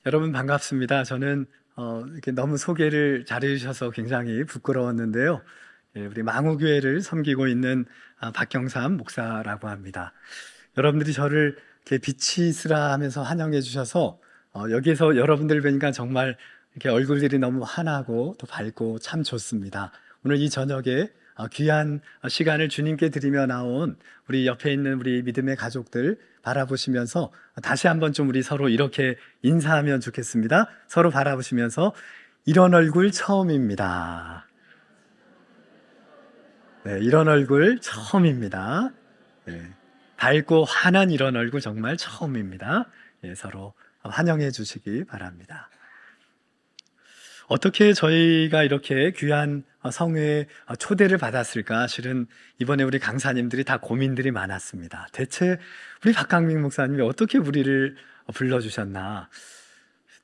여러분 반갑습니다. 저는 이렇게 너무 소개를 잘해 주셔서 굉장히 부끄러웠는데요. 예, 우리 망우교회를 섬기고 있는 박경삼 목사라고 합니다. 여러분들이 저를 이렇게 빛이 있으라 하면서 환영해 주셔서 여기에서 여러분들 뵈니까 정말 이렇게 얼굴들이 너무 환하고 또 밝고 참 좋습니다. 오늘 이 저녁에 귀한 시간을 주님께 드리며 나온 우리 옆에 있는 우리 믿음의 가족들 바라보시면서 다시 한번 좀 우리 서로 이렇게 인사하면 좋겠습니다. 서로 바라보시면서 이런 얼굴 처음입니다. 네, 이런 얼굴 처음입니다. 네, 밝고 환한 이런 얼굴 정말 처음입니다. 예, 서로 환영해 주시기 바랍니다. 어떻게 저희가 이렇게 귀한 성회에 초대를 받았을까? 실은 이번에 우리 강사님들이 다 고민들이 많았습니다. 대체 우리 박강민 목사님이 어떻게 우리를 불러주셨나?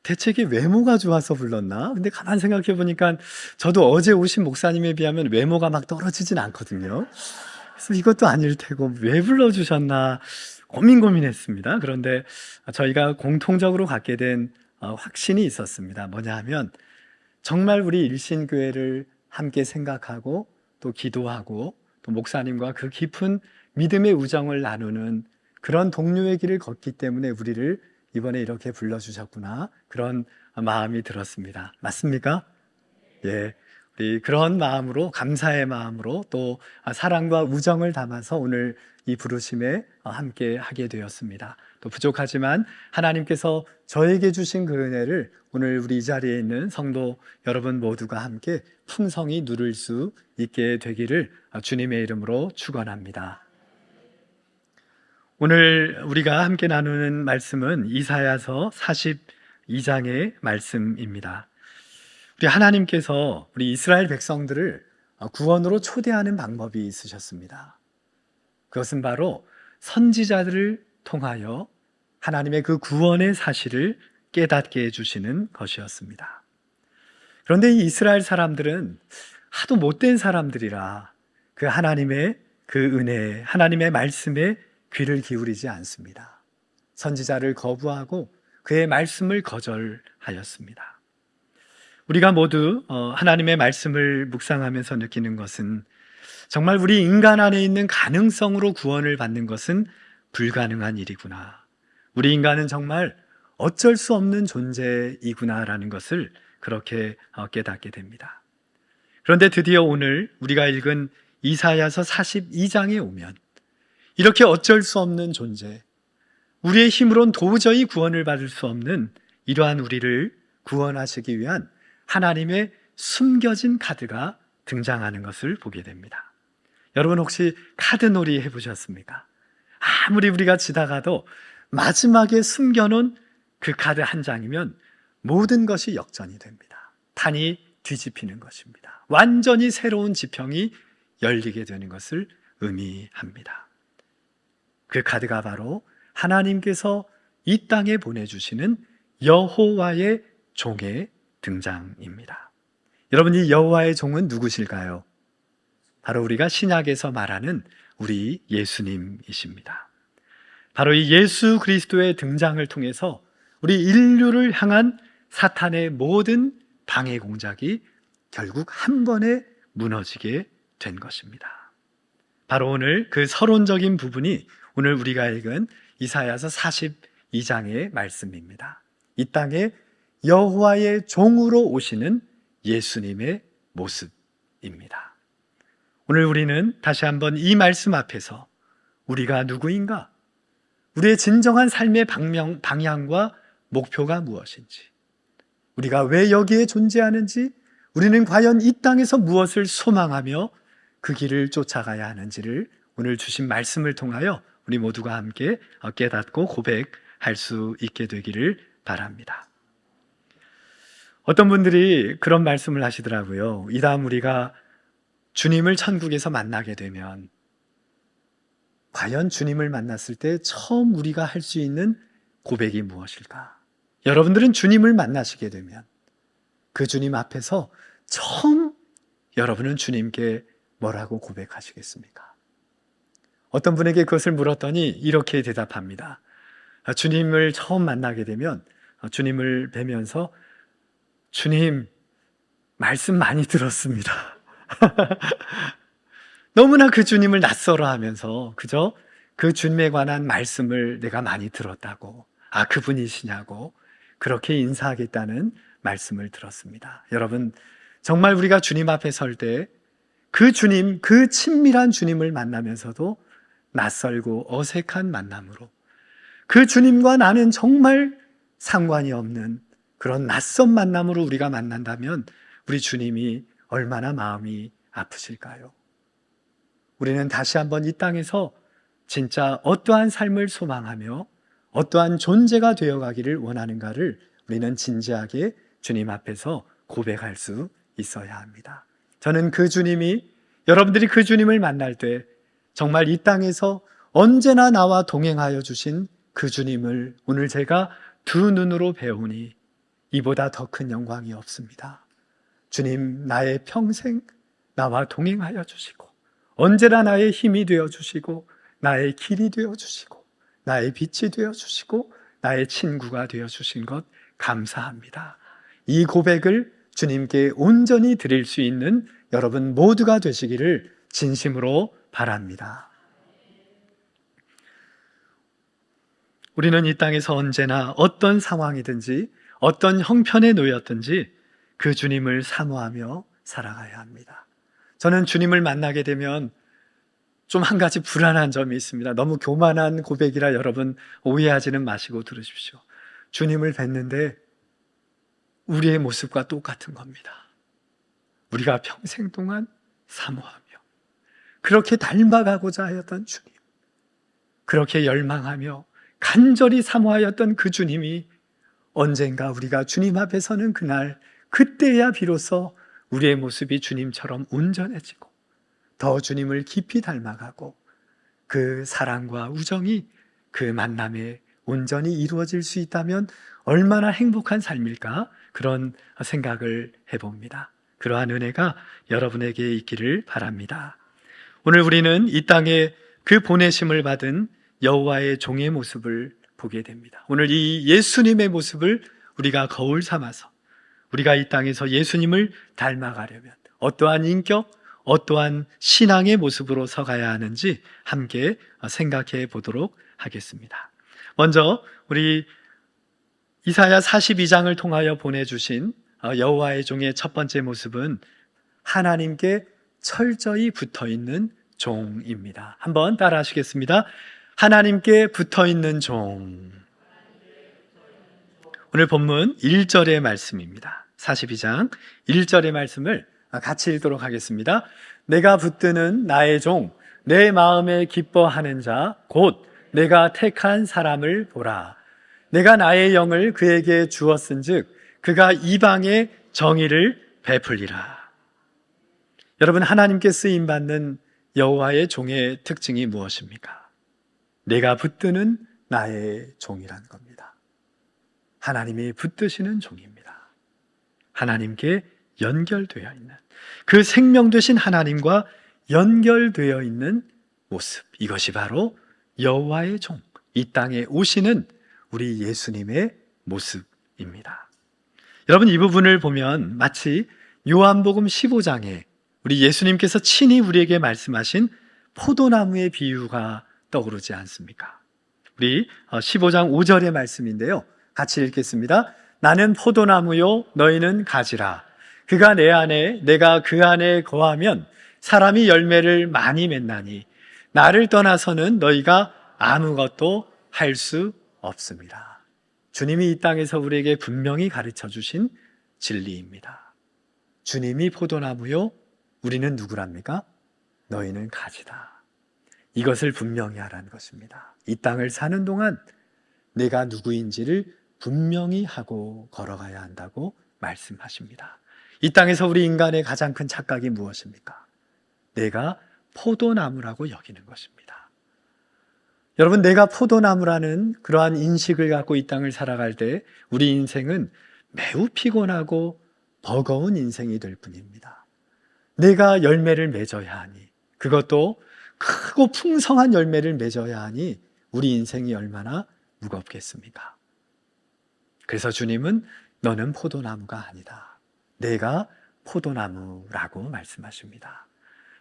대체 이게 외모가 좋아서 불렀나? 근데 가만 생각해 보니까 저도 어제 오신 목사님에 비하면 외모가 막 떨어지진 않거든요. 그래서 이것도 아닐 테고 왜 불러주셨나 고민했습니다. 그런데 저희가 공통적으로 갖게 된 확신이 있었습니다. 뭐냐 하면 정말 우리 일신교회를 함께 생각하고 또 기도하고 또 목사님과 그 깊은 믿음의 우정을 나누는 그런 동료의 길을 걷기 때문에 우리를 이번에 이렇게 불러주셨구나, 그런 마음이 들었습니다. 맞습니까? 예, 우리 그런 마음으로, 감사의 마음으로 또 사랑과 우정을 담아서 오늘 이 부르심에 함께 하게 되었습니다. 또 부족하지만 하나님께서 저에게 주신 그 은혜를 오늘 우리 이 자리에 있는 성도 여러분 모두가 함께 풍성히 누릴 수 있게 되기를 주님의 이름으로 축원합니다. 오늘 우리가 함께 나누는 말씀은 이사야서 42장의 말씀입니다. 우리 하나님께서 우리 이스라엘 백성들을 구원으로 초대하는 방법이 있으셨습니다. 그것은 바로 선지자들을 통하여 하나님의 그 구원의 사실을 깨닫게 해주시는 것이었습니다. 그런데 이 이스라엘 사람들은 하도 못된 사람들이라 그 하나님의 그 은혜, 하나님의 말씀에 귀를 기울이지 않습니다. 선지자를 거부하고 그의 말씀을 거절하였습니다. 우리가 모두 하나님의 말씀을 묵상하면서 느끼는 것은 정말 우리 인간 안에 있는 가능성으로 구원을 받는 것은 불가능한 일이구나. 우리 인간은 정말 어쩔 수 없는 존재이구나라는 것을 그렇게 깨닫게 됩니다. 그런데 드디어 오늘 우리가 읽은 이사야서 42장에 오면 이렇게 어쩔 수 없는 존재, 우리의 힘으론 도저히 구원을 받을 수 없는 이러한 우리를 구원하시기 위한 하나님의 숨겨진 카드가 등장하는 것을 보게 됩니다. 여러분 혹시 카드놀이 해보셨습니까? 아무리 우리가 지다가도 마지막에 숨겨놓은 그 카드 한 장이면 모든 것이 역전이 됩니다. 판이 뒤집히는 것입니다. 완전히 새로운 지평이 열리게 되는 것을 의미합니다. 그 카드가 바로 하나님께서 이 땅에 보내주시는 여호와의 종의 등장입니다. 여러분, 이 여호와의 종은 누구실까요? 바로 우리가 신약에서 말하는 우리 예수님이십니다. 바로 이 예수 그리스도의 등장을 통해서 우리 인류를 향한 사탄의 모든 방해 공작이 결국 한 번에 무너지게 된 것입니다. 바로 오늘 그 서론적인 부분이 오늘 우리가 읽은 이사야서 42장의 말씀입니다. 이 땅에 여호와의 종으로 오시는 예수님의 모습입니다. 오늘 우리는 다시 한번 이 말씀 앞에서 우리가 누구인가? 우리의 진정한 삶의 방향과 목표가 무엇인지, 우리가 왜 여기에 존재하는지, 우리는 과연 이 땅에서 무엇을 소망하며 그 길을 쫓아가야 하는지를 오늘 주신 말씀을 통하여 우리 모두가 함께 깨닫고 고백할 수 있게 되기를 바랍니다. 어떤 분들이 그런 말씀을 하시더라고요. 이 다음 우리가 주님을 천국에서 만나게 되면 과연 주님을 만났을 때 처음 우리가 할 수 있는 고백이 무엇일까? 여러분들은 주님을 만나시게 되면 그 주님 앞에서 처음 여러분은 주님께 뭐라고 고백하시겠습니까? 어떤 분에게 그것을 물었더니 이렇게 대답합니다. 주님을 처음 만나게 되면 주님을 뵈면서 주님, 말씀 많이 들었습니다. 너무나 그 주님을 낯설어 하면서 그저 그 주님에 관한 말씀을 내가 많이 들었다고, 아, 그분이시냐고 그렇게 인사하겠다는 말씀을 들었습니다. 여러분, 정말 우리가 주님 앞에 설 때 그 주님, 그 친밀한 주님을 만나면서도 낯설고 어색한 만남으로, 그 주님과 나는 정말 상관이 없는 그런 낯선 만남으로 우리가 만난다면 우리 주님이 얼마나 마음이 아프실까요? 우리는 다시 한번 이 땅에서 진짜 어떠한 삶을 소망하며 어떠한 존재가 되어가기를 원하는가를 우리는 진지하게 주님 앞에서 고백할 수 있어야 합니다. 저는 그 주님이, 여러분들이 그 주님을 만날 때 정말 이 땅에서 언제나 나와 동행하여 주신 그 주님을 오늘 제가 두 눈으로 배우니 이보다 더 큰 영광이 없습니다. 주님, 나의 평생 나와 동행하여 주시고 언제나 나의 힘이 되어 주시고 나의 길이 되어 주시고 나의 빛이 되어 주시고 나의 친구가 되어 주신 것 감사합니다. 이 고백을 주님께 온전히 드릴 수 있는 여러분 모두가 되시기를 진심으로 바랍니다. 우리는 이 땅에서 언제나 어떤 상황이든지 어떤 형편에 놓였든지 그 주님을 사모하며 살아가야 합니다. 저는 주님을 만나게 되면 좀 한 가지 불안한 점이 있습니다. 너무 교만한 고백이라 여러분 오해하지는 마시고 들으십시오. 주님을 뵀는데 우리의 모습과 똑같은 겁니다. 우리가 평생 동안 사모하며 그렇게 닮아가고자 하였던 주님, 그렇게 열망하며 간절히 사모하였던 그 주님이 언젠가 우리가 주님 앞에 서는 그날, 그때야 비로소 우리의 모습이 주님처럼 온전해지고 더 주님을 깊이 닮아가고 그 사랑과 우정이 그 만남에 온전히 이루어질 수 있다면 얼마나 행복한 삶일까, 그런 생각을 해봅니다. 그러한 은혜가 여러분에게 있기를 바랍니다. 오늘 우리는 이 땅에 그 보내심을 받은 여호와의 종의 모습을 보게 됩니다. 오늘 이 예수님의 모습을 우리가 거울 삼아서 우리가 이 땅에서 예수님을 닮아가려면 어떠한 인격, 어떠한 신앙의 모습으로 서가야 하는지 함께 생각해 보도록 하겠습니다. 먼저 우리 이사야 42장을 통하여 보내주신 여호와의 종의 첫 번째 모습은 하나님께 철저히 붙어있는 종입니다. 한번 따라 하시겠습니다. 하나님께 붙어있는 종. 오늘 본문 1절의 말씀입니다. 42장 1절의 말씀을 같이 읽도록 하겠습니다. 내가 붙드는 나의 종, 내 마음에 기뻐하는 자, 곧 내가 택한 사람을 보라. 내가 나의 영을 그에게 주었은즉 그가 이방의 정의를 베풀리라. 여러분, 하나님께 쓰임받는 여호와의 종의 특징이 무엇입니까? 내가 붙드는 나의 종이란 겁니다. 하나님이 붙드시는 종입니다. 하나님께 연결되어 있는, 그 생명 되신 하나님과 연결되어 있는 모습, 이것이 바로 여호와의 종, 이 땅에 오시는 우리 예수님의 모습입니다. 여러분, 이 부분을 보면 마치 요한복음 15장에 우리 예수님께서 친히 우리에게 말씀하신 포도나무의 비유가 떠오르지 않습니까? 우리 15장 5절의 말씀인데요, 같이 읽겠습니다. 나는 포도나무요 너희는 가지라. 그가 내 안에 내가 그 안에 거하면 사람이 열매를 많이 맺나니 나를 떠나서는 너희가 아무것도 할 수 없습니다. 주님이 이 땅에서 우리에게 분명히 가르쳐 주신 진리입니다. 주님이 포도나무요, 우리는 누구랍니까? 너희는 가지다. 이것을 분명히 하라는 것입니다. 이 땅을 사는 동안 내가 누구인지를 분명히 하고 걸어가야 한다고 말씀하십니다. 이 땅에서 우리 인간의 가장 큰 착각이 무엇입니까? 내가 포도나무라고 여기는 것입니다. 여러분, 내가 포도나무라는 그러한 인식을 갖고 이 땅을 살아갈 때 우리 인생은 매우 피곤하고 버거운 인생이 될 뿐입니다. 내가 열매를 맺어야 하니, 그것도 크고 풍성한 열매를 맺어야 하니 우리 인생이 얼마나 무겁겠습니까? 그래서 주님은 너는 포도나무가 아니다. 내가 포도나무라고 말씀하십니다.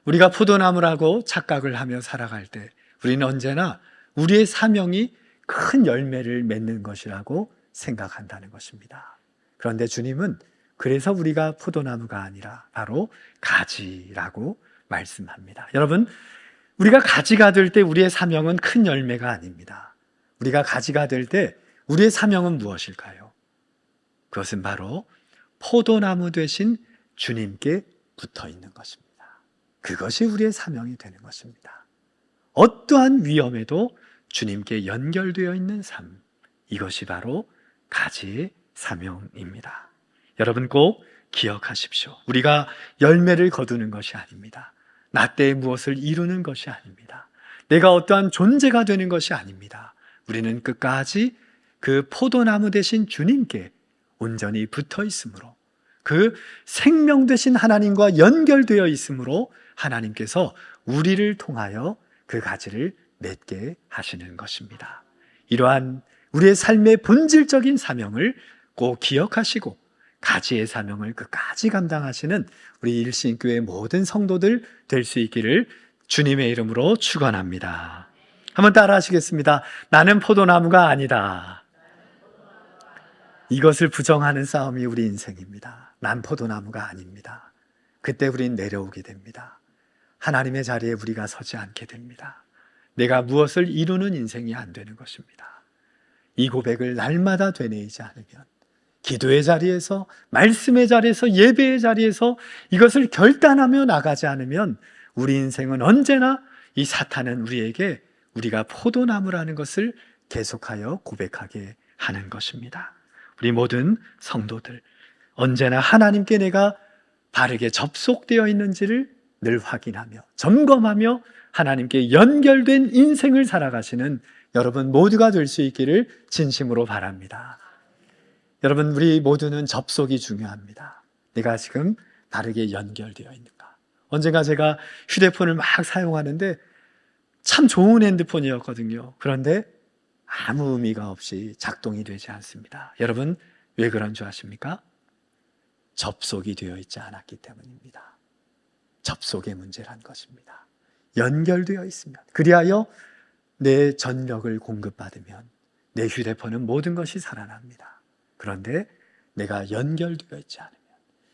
우리가 포도나무라고 착각을 하며 살아갈 때 우리는 언제나 우리의 사명이 큰 열매를 맺는 것이라고 생각한다는 것입니다. 그런데 주님은 그래서 우리가 포도나무가 아니라 바로 가지라고 말씀합니다. 여러분, 우리가 가지가 될 때 우리의 사명은 큰 열매가 아닙니다. 우리가 가지가 될 때 우리의 사명은 무엇일까요? 그것은 바로 포도나무 되신 주님께 붙어 있는 것입니다. 그것이 우리의 사명이 되는 것입니다. 어떠한 위험에도 주님께 연결되어 있는 삶, 이것이 바로 가지의 사명입니다. 여러분 꼭 기억하십시오. 우리가 열매를 거두는 것이 아닙니다. 나 때에 무엇을 이루는 것이 아닙니다. 내가 어떠한 존재가 되는 것이 아닙니다. 우리는 끝까지 그 포도나무 되신 주님께 온전히 붙어 있으므로, 그 생명 되신 하나님과 연결되어 있으므로 하나님께서 우리를 통하여 그 가지를 맺게 하시는 것입니다. 이러한 우리의 삶의 본질적인 사명을 꼭 기억하시고 가지의 사명을 끝까지 감당하시는 우리 일신교회 모든 성도들 될 수 있기를 주님의 이름으로 축원합니다. 한번 따라 하시겠습니다. 나는 포도나무가 아니다. 이것을 부정하는 싸움이 우리 인생입니다. 난 포도나무가 아닙니다. 그때 우린 내려오게 됩니다. 하나님의 자리에 우리가 서지 않게 됩니다. 내가 무엇을 이루는 인생이 안 되는 것입니다. 이 고백을 날마다 되뇌이지 않으면, 기도의 자리에서, 말씀의 자리에서, 예배의 자리에서 이것을 결단하며 나가지 않으면 우리 인생은 언제나 이 사탄은 우리에게 우리가 포도나무라는 것을 계속하여 고백하게 하는 것입니다. 우리 모든 성도들, 언제나 하나님께 내가 바르게 접속되어 있는지를 늘 확인하며 점검하며 하나님께 연결된 인생을 살아가시는 여러분 모두가 될 수 있기를 진심으로 바랍니다. 여러분, 우리 모두는 접속이 중요합니다. 내가 지금 바르게 연결되어 있는가? 언젠가 제가 휴대폰을 막 사용하는데 참 좋은 핸드폰이었거든요. 그런데 아무 의미가 없이 작동이 되지 않습니다. 여러분, 왜 그런 줄 아십니까? 접속이 되어 있지 않았기 때문입니다. 접속의 문제란 것입니다. 연결되어 있으면, 그리하여 내 전력을 공급받으면 내 휴대폰은 모든 것이 살아납니다. 그런데 내가 연결되어 있지 않으면,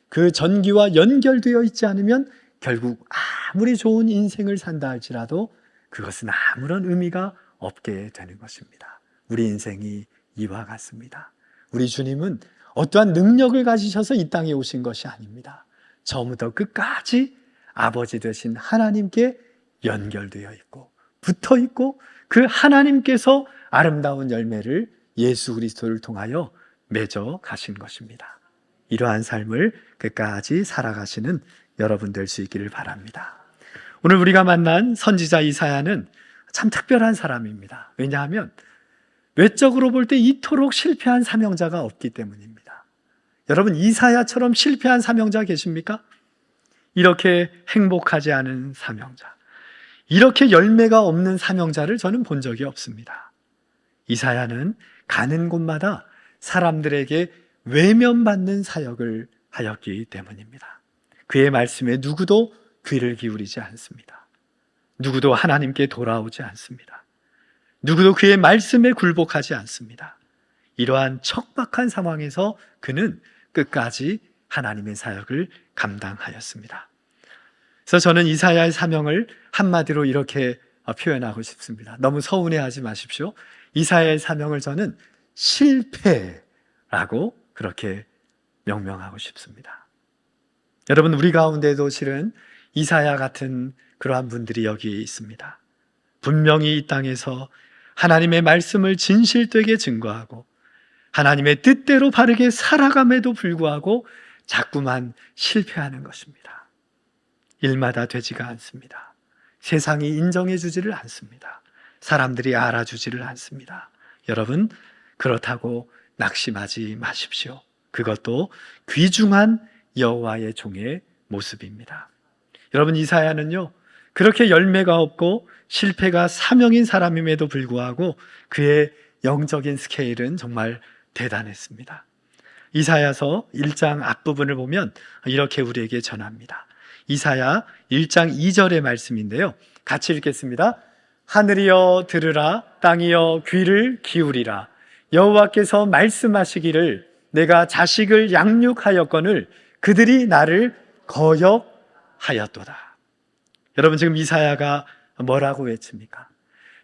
그 전기와 연결되어 있지 않으면 결국 아무리 좋은 인생을 산다 할지라도 그것은 아무런 의미가 없게 되는 것입니다. 우리 인생이 이와 같습니다. 우리 주님은 어떠한 능력을 가지셔서 이 땅에 오신 것이 아닙니다. 처음부터 끝까지 아버지 되신 하나님께 연결되어 있고 붙어 있고, 그 하나님께서 아름다운 열매를 예수 그리스도를 통하여 맺어 가신 것입니다. 이러한 삶을 끝까지 살아가시는 여러분 될 수 있기를 바랍니다. 오늘 우리가 만난 선지자 이사야는 참 특별한 사람입니다. 왜냐하면 외적으로 볼 때 이토록 실패한 사명자가 없기 때문입니다. 여러분, 이사야처럼 실패한 사명자 계십니까? 이렇게 행복하지 않은 사명자, 이렇게 열매가 없는 사명자를 저는 본 적이 없습니다. 이사야는 가는 곳마다 사람들에게 외면받는 사역을 하였기 때문입니다. 그의 말씀에 누구도 귀를 기울이지 않습니다. 누구도 하나님께 돌아오지 않습니다. 누구도 그의 말씀에 굴복하지 않습니다. 이러한 척박한 상황에서 그는 끝까지 하나님의 사역을 감당하였습니다. 그래서 저는 이사야의 사명을 한마디로 이렇게 표현하고 싶습니다. 너무 서운해하지 마십시오. 이사야의 사명을 저는 실패라고 그렇게 명명하고 싶습니다. 여러분, 우리 가운데도 실은 이사야 같은 그러한 분들이 여기에 있습니다. 분명히 이 땅에서 하나님의 말씀을 진실되게 증거하고 하나님의 뜻대로 바르게 살아감에도 불구하고 자꾸만 실패하는 것입니다. 일마다 되지가 않습니다. 세상이 인정해 주지를 않습니다. 사람들이 알아주지를 않습니다. 여러분, 그렇다고 낙심하지 마십시오. 그것도 귀중한 여호와의 종의 모습입니다. 여러분, 이사야는요, 그렇게 열매가 없고 실패가 사명인 사람임에도 불구하고 그의 영적인 스케일은 정말 대단했습니다. 이사야서 1장 앞부분을 보면 이렇게 우리에게 전합니다. 이사야 1장 2절의 말씀인데요. 같이 읽겠습니다. 하늘이여 들으라, 땅이여 귀를 기울이라. 여호와께서 말씀하시기를 내가 자식을 양육하였거늘 그들이 나를 거역하였도다. 여러분, 지금 이사야가 뭐라고 외칩니까?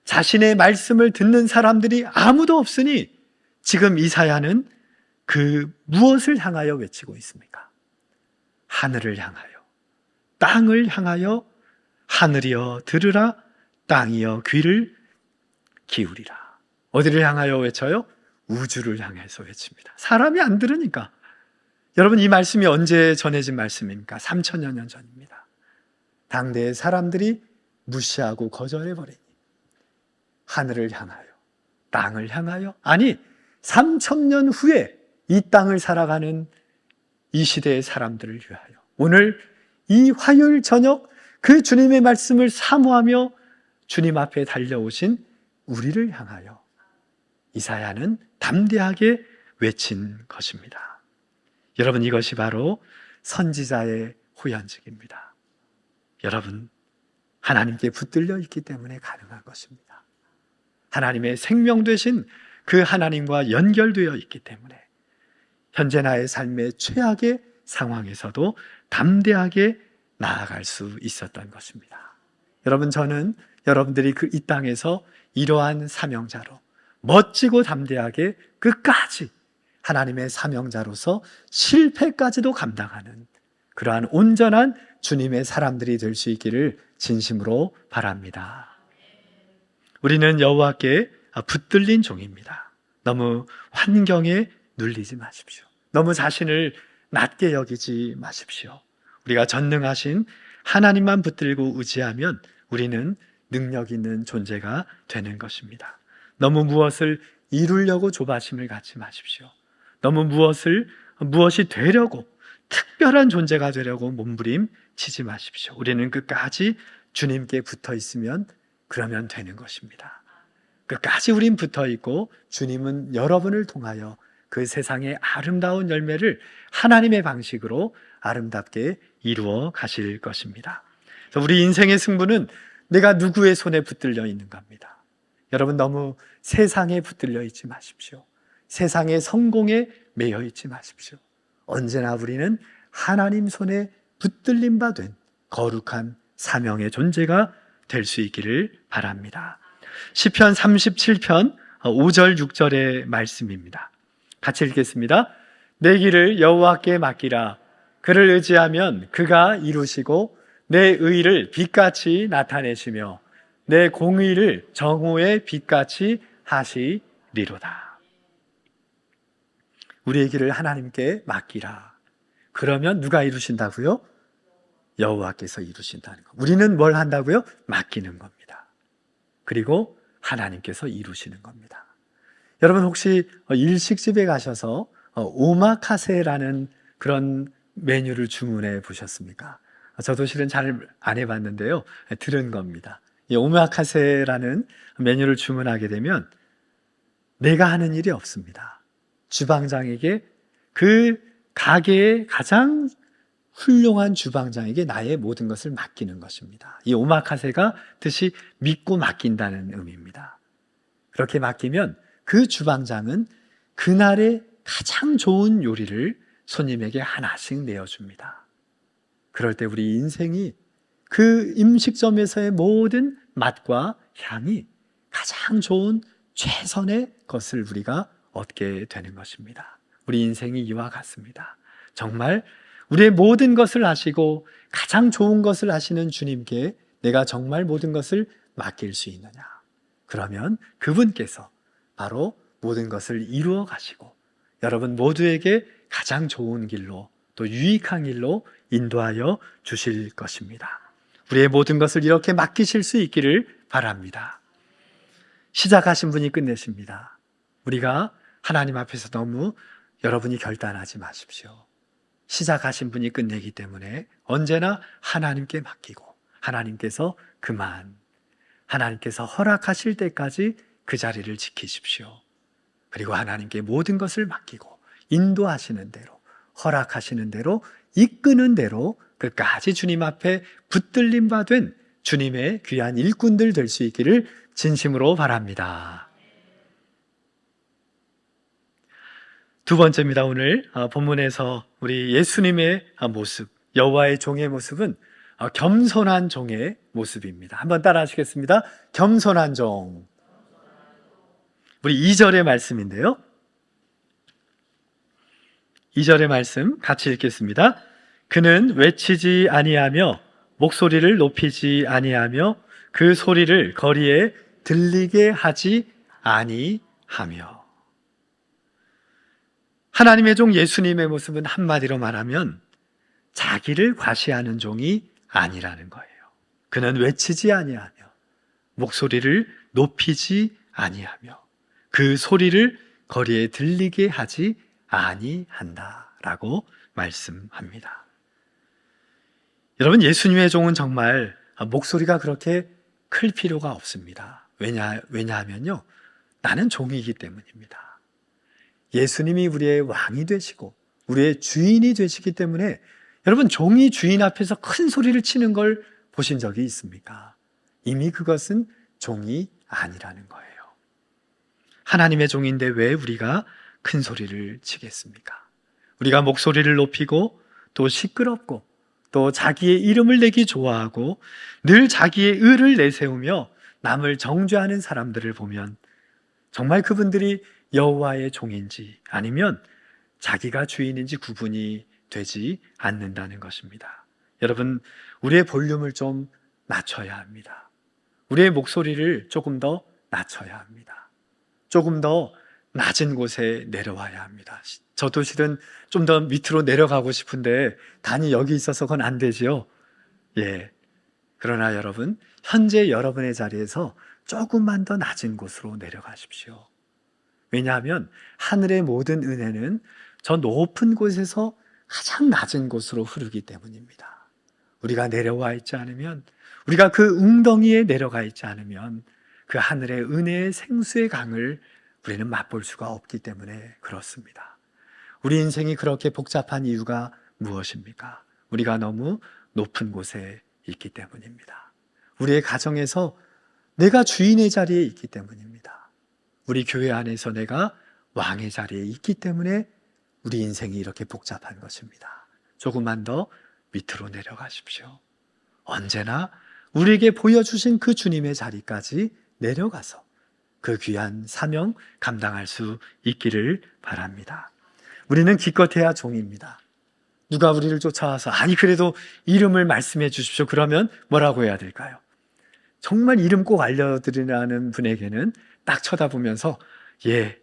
자신의 말씀을 듣는 사람들이 아무도 없으니 지금 이사야는 그 무엇을 향하여 외치고 있습니까? 하늘을 향하여, 땅을 향하여 하늘이여 들으라, 땅이여 귀를 기울이라. 어디를 향하여 외쳐요? 우주를 향해서 외칩니다. 사람이 안 들으니까. 여러분, 이 말씀이 언제 전해진 말씀입니까? 3000여 년 전입니다. 당대의 사람들이 무시하고 거절해버리니 하늘을 향하여, 땅을 향하여, 아니 3000년 후에 이 땅을 살아가는 이 시대의 사람들을 위하여 오늘 이 화요일 저녁 그 주님의 말씀을 사모하며 주님 앞에 달려오신 우리를 향하여 이사야는 담대하게 외친 것입니다. 여러분, 이것이 바로 선지자의 호연직입니다. 여러분, 하나님께 붙들려 있기 때문에 가능한 것입니다. 하나님의 생명 되신 그 하나님과 연결되어 있기 때문에 현재 나의 삶의 최악의 상황에서도 담대하게 나아갈 수 있었던 것입니다. 여러분, 저는 여러분들이 이 땅에서 이러한 사명자로 멋지고 담대하게 끝까지 하나님의 사명자로서 실패까지도 감당하는 그러한 온전한 주님의 사람들이 될 수 있기를 진심으로 바랍니다. 우리는 여호와께 붙들린 종입니다. 너무 환경에 눌리지 마십시오. 너무 자신을 낮게 여기지 마십시오. 우리가 전능하신 하나님만 붙들고 의지하면 우리는 능력 있는 존재가 되는 것입니다. 너무 무엇을 이루려고 조바심을 갖지 마십시오. 너무 무엇이 되려고, 특별한 존재가 되려고 몸부림치지 마십시오. 우리는 끝까지 주님께 붙어 있으면 그러면 되는 것입니다. 끝까지 우린 붙어 있고 주님은 여러분을 통하여 그 세상의 아름다운 열매를 하나님의 방식으로 아름답게 이루어 가실 것입니다. 그래서 우리 인생의 승부는 내가 누구의 손에 붙들려 있는 겁니다. 여러분, 너무 세상에 붙들려 있지 마십시오. 세상의 성공에 매여 있지 마십시오. 언제나 우리는 하나님 손에 붙들림 바 된 거룩한 사명의 존재가 될 수 있기를 바랍니다. 시편 37편 5절 6절의 말씀입니다. 같이 읽겠습니다. 내 길을 여호와께 맡기라. 그를 의지하면 그가 이루시고 내 의를 빛같이 나타내시며 내 공의를 정오의 빛같이 하시리로다. 우리의 길을 하나님께 맡기라. 그러면 누가 이루신다고요? 여호와께서 이루신다는 것. 우리는 뭘 한다고요? 맡기는 겁니다. 그리고 하나님께서 이루시는 겁니다. 여러분, 혹시 일식집에 가셔서 오마카세라는 그런 메뉴를 주문해 보셨습니까? 저도 실은 잘 안 해봤는데요. 들은 겁니다. 이 오마카세라는 메뉴를 주문하게 되면 내가 하는 일이 없습니다. 주방장에게, 그 가게의 가장 훌륭한 주방장에게 나의 모든 것을 맡기는 것입니다. 이 오마카세가 뜻이 믿고 맡긴다는 의미입니다. 그렇게 맡기면 그 주방장은 그날의 가장 좋은 요리를 손님에게 하나씩 내어줍니다. 그럴 때 우리 인생이 그 음식점에서의 모든 맛과 향이 가장 좋은 최선의 것을 우리가 얻게 되는 것입니다. 우리 인생이 이와 같습니다. 정말 우리의 모든 것을 아시고 가장 좋은 것을 아시는 주님께 내가 정말 모든 것을 맡길 수 있느냐? 그러면 그분께서 바로 모든 것을 이루어 가시고 여러분 모두에게 가장 좋은 길로, 또 유익한 길로 인도하여 주실 것입니다. 우리의 모든 것을 이렇게 맡기실 수 있기를 바랍니다. 시작하신 분이 끝내십니다. 우리가 하나님 앞에서 너무 여러분이 결단하지 마십시오. 시작하신 분이 끝내기 때문에 언제나 하나님께 맡기고 하나님께서 하나님께서 허락하실 때까지 그 자리를 지키십시오. 그리고 하나님께 모든 것을 맡기고 인도하시는 대로, 허락하시는 대로, 이끄는 대로 끝까지 주님 앞에 붙들림 바 된 주님의 귀한 일꾼들 될 수 있기를 진심으로 바랍니다. 두 번째입니다. 오늘 본문에서 우리 예수님의 모습, 여호와의 종의 모습은 겸손한 종의 모습입니다. 한번 따라 하시겠습니다. 겸손한 종. 우리 2절의 말씀인데요. 2절의 말씀 같이 읽겠습니다. 그는 외치지 아니하며 목소리를 높이지 아니하며 그 소리를 거리에 들리게 하지 아니하며. 하나님의 종 예수님의 모습은 한마디로 말하면 자기를 과시하는 종이 아니라는 거예요. 그는 외치지 아니하며 목소리를 높이지 아니하며 그 소리를 거리에 들리게 하지 아니한다라고 말씀합니다. 여러분, 예수님의 종은 정말 목소리가 그렇게 클 필요가 없습니다. 왜냐하면요, 나는 종이기 때문입니다. 예수님이 우리의 왕이 되시고 우리의 주인이 되시기 때문에 여러분, 종이 주인 앞에서 큰 소리를 치는 걸 보신 적이 있습니까? 이미 그것은 종이 아니라는 거예요. 하나님의 종인데 왜 우리가 큰 소리를 치겠습니까? 우리가 목소리를 높이고 또 시끄럽고 또 자기의 이름을 내기 좋아하고 늘 자기의 의를 내세우며 남을 정죄하는 사람들을 보면 정말 그분들이 여호와의 종인지 아니면 자기가 주인인지 구분이 되지 않는다는 것입니다. 여러분, 우리의 볼륨을 좀 낮춰야 합니다. 우리의 목소리를 조금 더 낮춰야 합니다. 조금 더 낮은 곳에 내려와야 합니다. 저도 실은 좀 더 밑으로 내려가고 싶은데 단이 여기 있어서 그건 안 되지요. 예. 그러나 여러분, 현재 여러분의 자리에서 조금만 더 낮은 곳으로 내려가십시오. 왜냐하면 하늘의 모든 은혜는 저 높은 곳에서 가장 낮은 곳으로 흐르기 때문입니다. 우리가 내려와 있지 않으면, 우리가 그 웅덩이에 내려가 있지 않으면 그 하늘의 은혜의 생수의 강을 우리는 맛볼 수가 없기 때문에 그렇습니다. 우리 인생이 그렇게 복잡한 이유가 무엇입니까? 우리가 너무 높은 곳에 있기 때문입니다. 우리의 가정에서 내가 주인의 자리에 있기 때문입니다. 우리 교회 안에서 내가 왕의 자리에 있기 때문에 우리 인생이 이렇게 복잡한 것입니다. 조금만 더 밑으로 내려가십시오. 언제나 우리에게 보여주신 그 주님의 자리까지 내려가서 그 귀한 사명 감당할 수 있기를 바랍니다. 우리는 기껏해야 종입니다. 누가 우리를 쫓아와서 아니 그래도 이름을 말씀해 주십시오. 그러면 뭐라고 해야 될까요? 정말 이름 꼭 알려드리라는 분에게는 딱 쳐다보면서 예,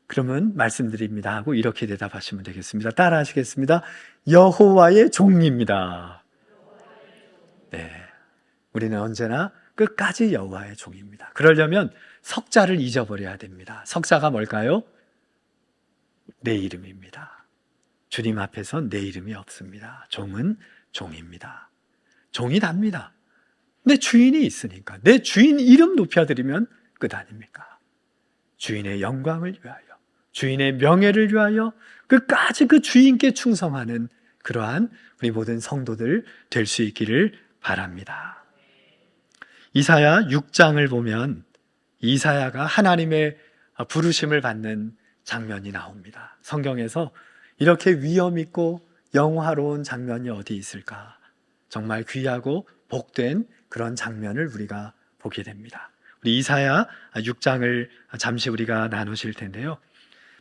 그러면 말씀드립니다 하고 이렇게 대답하시면 되겠습니다. 따라 하시겠습니다. 여호와의 종입니다. 네, 우리는 언제나 끝까지 여호와의 종입니다. 그러려면 석자를 잊어버려야 됩니다. 석자가 뭘까요? 내 이름입니다. 주님 앞에선 내 이름이 없습니다. 종은 종입니다. 종이 답니다. 내 주인이 있으니까 내 주인 이름 높여드리면 끝 아닙니까? 주인의 영광을 위하여, 주인의 명예를 위하여 끝까지 그 주인께 충성하는 그러한 우리 모든 성도들 될 수 있기를 바랍니다. 이사야 6장을 보면 이사야가 하나님의 부르심을 받는 장면이 나옵니다. 성경에서 이렇게 위엄 있고 영화로운 장면이 어디 있을까? 정말 귀하고 복된 그런 장면을 우리가 보게 됩니다. 우리 이사야 6장을 잠시 우리가 나누실 텐데요.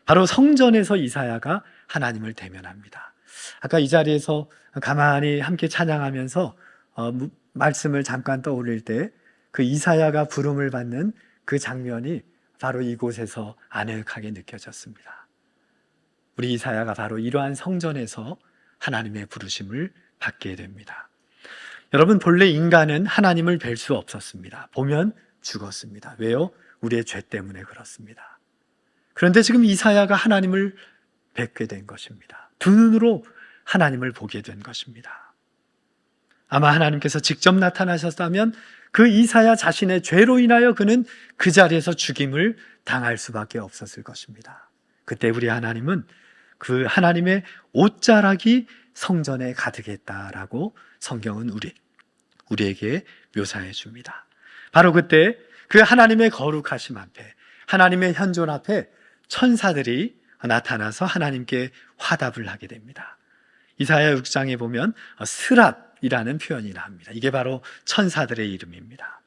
바로 성전에서 이사야가 하나님을 대면합니다. 아까 이 자리에서 가만히 함께 찬양하면서 말씀을 잠깐 떠올릴 때 그 이사야가 부름을 받는 그 장면이 바로 이곳에서 아늑하게 느껴졌습니다. 우리 이사야가 바로 이러한 성전에서 하나님의 부르심을 받게 됩니다. 여러분, 본래 인간은 하나님을 뵐 수 없었습니다. 보면 죽었습니다. 왜요? 우리의 죄 때문에 그렇습니다. 그런데 지금 이사야가 하나님을 뵙게 된 것입니다. 두 눈으로 하나님을 보게 된 것입니다. 아마 하나님께서 직접 나타나셨다면 그 이사야 자신의 죄로 인하여 그는 그 자리에서 죽임을 당할 수밖에 없었을 것입니다. 그때 우리 하나님은 그 하나님의 옷자락이 성전에 가득했다라고 성경은 우리에게 묘사해 줍니다. 바로 그때 그 하나님의 거룩하심 앞에, 하나님의 현존 앞에 천사들이 나타나서 하나님께 화답을 하게 됩니다. 이사야 6장에 보면 스랍이라는 표현이 나옵니다. 이게 바로 천사들의 이름입니다.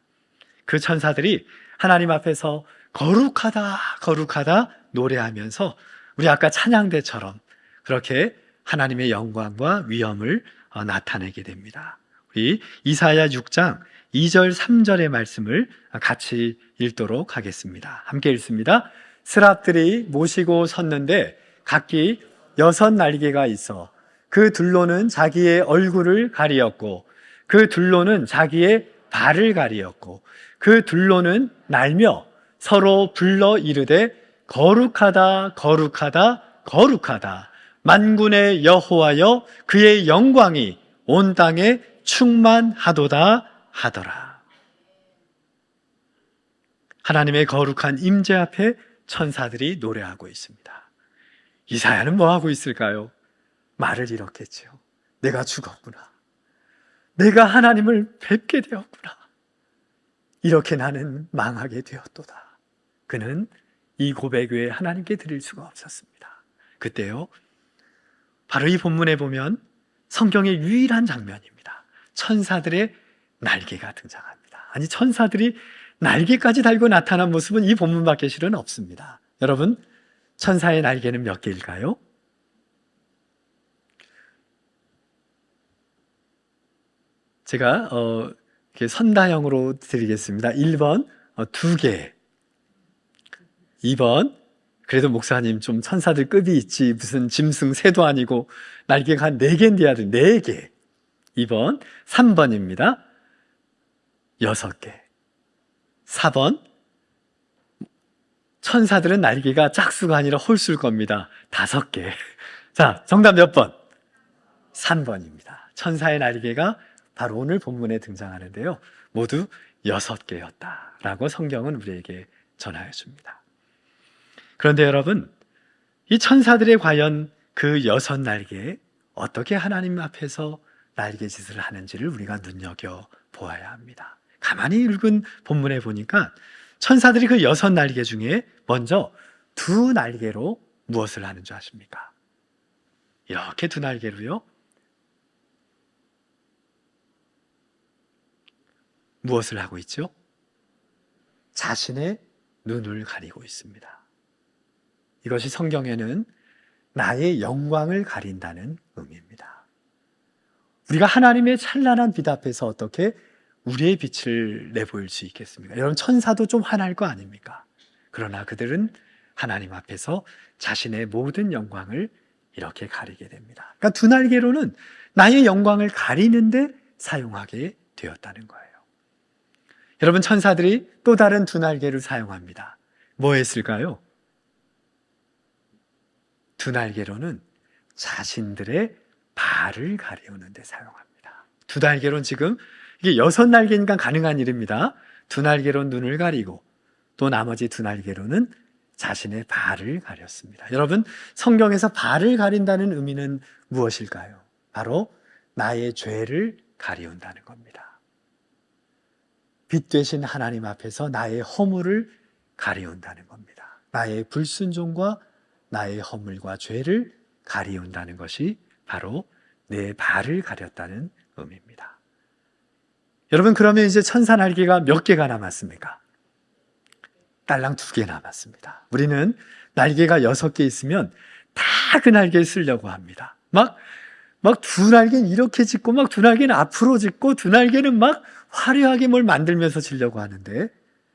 그 천사들이 하나님 앞에서 거룩하다 거룩하다 노래하면서 우리 아까 찬양대처럼 그렇게 하나님의 영광과 위엄을 나타내게 됩니다. 우리 이사야 6장 2절 3절의 말씀을 같이 읽도록 하겠습니다. 함께 읽습니다. 스랍들이 모시고 섰는데 각기 6 날개가 있어 그 둘로는 자기의 얼굴을 가리었고 그 둘로는 자기의 발을 가리었고 그 둘로는 날며 서로 불러 이르되 거룩하다 거룩하다 거룩하다 만군의 여호와여 그의 영광이 온 땅에 충만하도다 하더라. 하나님의 거룩한 임재 앞에 천사들이 노래하고 있습니다. 이사야는 뭐 하고 있을까요? 말을 이렇겠지요. 내가 죽었구나. 내가 하나님을 뵙게 되었구나. 이렇게 나는 망하게 되었도다. 그는 이 고백 외에 하나님께 드릴 수가 없었습니다. 그때요, 바로 이 본문에 보면 성경의 유일한 장면입니다. 천사들의 날개가 등장합니다. 아니, 천사들이 날개까지 달고 나타난 모습은 이 본문밖에 실은 없습니다. 여러분, 천사의 날개는 몇 개일까요? 제가 이렇게 선다형으로 드리겠습니다. 1번 2개, 2번 그래도 목사님 좀 천사들 급이 있지 무슨 짐승 새도 아니고 날개가 한 4개인데 4개. 2번 3번입니다. 6개. 4번 천사들은 날개가 짝수가 아니라 홀수일 겁니다. 5개. 자, 정답 몇 번? 3번입니다. 천사의 날개가 바로 오늘 본문에 등장하는데요. 모두 6개였다라고 성경은 우리에게 전하여 줍니다. 그런데 여러분, 이 천사들의 과연 그 6날개에 어떻게 하나님 앞에서 날개짓을 하는지를 우리가 눈여겨보아야 합니다. 가만히 읽은 본문에 보니까 천사들이 그 6날개 중에 먼저 2날개로 무엇을 하는 줄 아십니까? 이렇게 2날개로요. 무엇을 하고 있죠? 자신의 눈을 가리고 있습니다. 이것이 성경에는 나의 영광을 가린다는 의미입니다. 우리가 하나님의 찬란한 빛 앞에서 어떻게 우리의 빛을 내보일 수 있겠습니까? 여러분, 천사도 좀 화날 거 아닙니까? 그러나 그들은 하나님 앞에서 자신의 모든 영광을 이렇게 가리게 됩니다. 그러니까 2날개로는 나의 영광을 가리는데 사용하게 되었다는 거예요. 여러분, 천사들이 또 다른 2날개를 사용합니다. 뭐 했을까요? 2날개로는 자신들의 발을 가리우는 데 사용합니다. 2날개로는 지금 이게 6날개니까 가능한 일입니다. 2날개로 눈을 가리고 또 나머지 2날개로는 자신의 발을 가렸습니다. 여러분, 성경에서 발을 가린다는 의미는 무엇일까요? 바로 나의 죄를 가리운다는 겁니다. 빛 되신 하나님 앞에서 나의 허물을 가리운다는 겁니다. 나의 불순종과 나의 허물과 죄를 가리운다는 것이 바로 내 발을 가렸다는 의미입니다. 여러분, 그러면 이제 천사 날개가 몇 개가 남았습니까? 딸랑 2개 남았습니다. 우리는 날개가 6개 있으면 다 그 날개에 쓰려고 합니다. 막 2날개는 이렇게 짓고 막 2날개는 앞으로 짓고 2날개는 막 화려하게 뭘 만들면서 지려고 하는데,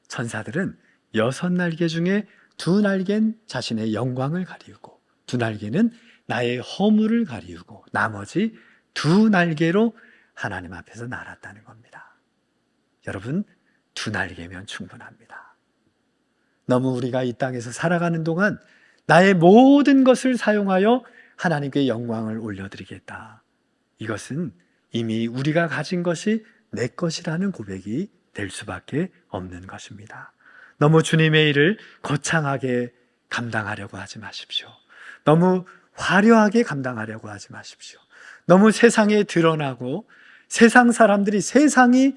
천사들은 6날개 중에 2날개는 자신의 영광을 가리우고 2날개는 나의 허물을 가리우고 나머지 2날개로 하나님 앞에서 날았다는 겁니다. 여러분, 2날개면 충분합니다. 너무 우리가 이 땅에서 살아가는 동안 나의 모든 것을 사용하여 하나님께 영광을 올려드리겠다. 이것은 이미 우리가 가진 것이 내 것이라는 고백이 될 수밖에 없는 것입니다. 너무 주님의 일을 거창하게 감당하려고 하지 마십시오. 너무 화려하게 감당하려고 하지 마십시오. 너무 세상에 드러나고 세상 사람들이 세상이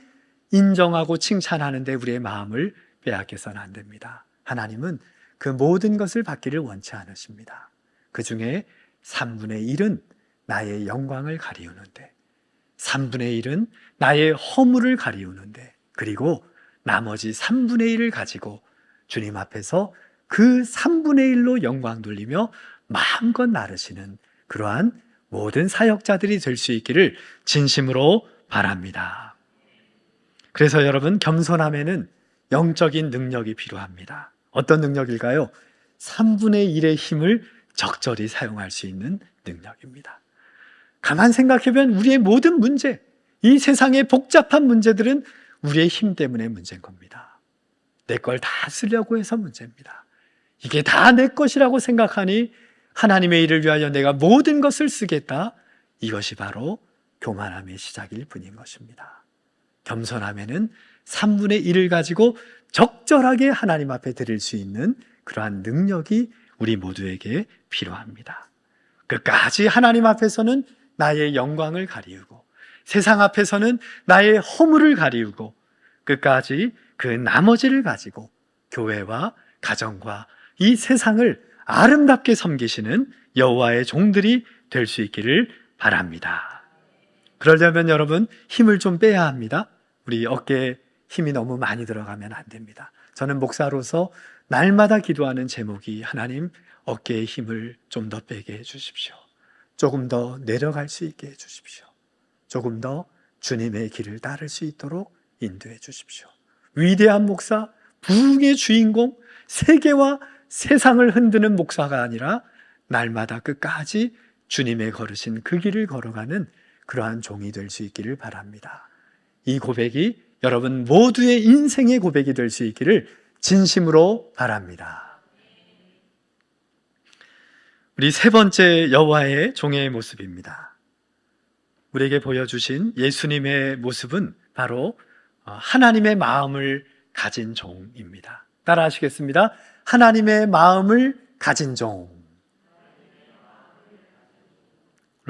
인정하고 칭찬하는데 우리의 마음을 빼앗겨서는 안 됩니다. 하나님은 그 모든 것을 받기를 원치 않으십니다. 그 중에 3분의 1은 나의 영광을 가리우는데, 3분의 1은 나의 허물을 가리우는데, 그리고 나머지 3분의 1을 가지고 주님 앞에서 그 3분의 1로 영광 돌리며 마음껏 나르시는 그러한 모든 사역자들이 될 수 있기를 진심으로 바랍니다. 그래서 여러분, 겸손함에는 영적인 능력이 필요합니다. 어떤 능력일까요? 3분의 1의 힘을 적절히 사용할 수 있는 능력입니다. 가만 생각해보면 우리의 모든 문제, 이 세상의 복잡한 문제들은 우리의 힘 때문에 문제인 겁니다. 내 걸 다 쓰려고 해서 문제입니다. 이게 다 내 것이라고 생각하니 하나님의 일을 위하여 내가 모든 것을 쓰겠다. 이것이 바로 교만함의 시작일 뿐인 것입니다. 겸손함에는 3분의 1을 가지고 적절하게 하나님 앞에 드릴 수 있는 그러한 능력이 우리 모두에게 필요합니다. 끝까지 하나님 앞에서는 나의 영광을 가리우고 세상 앞에서는 나의 허물을 가리우고 끝까지 그 나머지를 가지고 교회와 가정과 이 세상을 아름답게 섬기시는 여호와의 종들이 될 수 있기를 바랍니다. 그러려면 여러분, 힘을 좀 빼야 합니다. 우리 어깨에 힘이 너무 많이 들어가면 안 됩니다. 저는 목사로서 날마다 기도하는 제목이 하나님, 어깨에 힘을 좀 더 빼게 해주십시오. 조금 더 내려갈 수 있게 해주십시오. 조금 더 주님의 길을 따를 수 있도록 인도해 주십시오. 위대한 목사, 부흥의 주인공, 세계와 세상을 흔드는 목사가 아니라 날마다 끝까지 주님의 걸으신 그 길을 걸어가는 그러한 종이 될 수 있기를 바랍니다. 이 고백이 여러분 모두의 인생의 고백이 될 수 있기를 진심으로 바랍니다. 우리 세 번째 여호와의 종의 모습입니다. 우리에게 보여주신 예수님의 모습은 바로 하나님의 마음을 가진 종입니다. 따라 하시겠습니다. 하나님의 마음을 가진 종.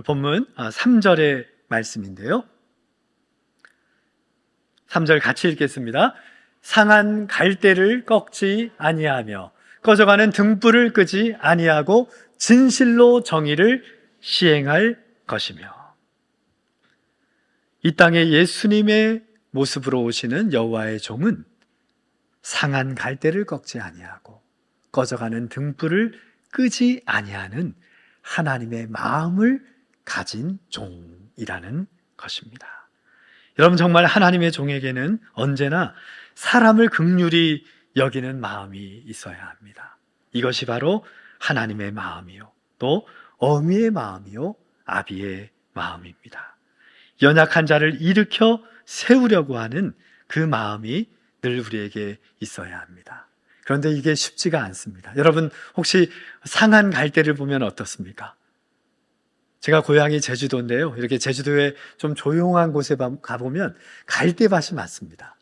본문 3절의 말씀인데요. 3절 같이 읽겠습니다. 상한 갈대를 꺾지 아니하며 꺼져가는 등불을 끄지 아니하고 진실로 정의를 시행할 것이며. 이 땅에 예수님의 모습으로 오시는 여호와의 종은 상한 갈대를 꺾지 아니하고 꺼져가는 등불을 끄지 아니하는 하나님의 마음을 가진 종이라는 것입니다. 여러분, 정말 하나님의 종에게는 언제나 사람을 긍휼히 여기는 마음이 있어야 합니다. 이것이 바로 하나님의 마음이요, 또 어미의 마음이요, 아비의 마음입니다. 연약한 자를 일으켜 세우려고 하는 그 마음이 늘 우리에게 있어야 합니다. 그런데 이게 쉽지가 않습니다. 여러분, 혹시 상한 갈대를 보면 어떻습니까? 제가 고향이 제주도인데요. 이렇게 제주도에 좀 조용한 곳에 가보면 갈대밭이 많습니다.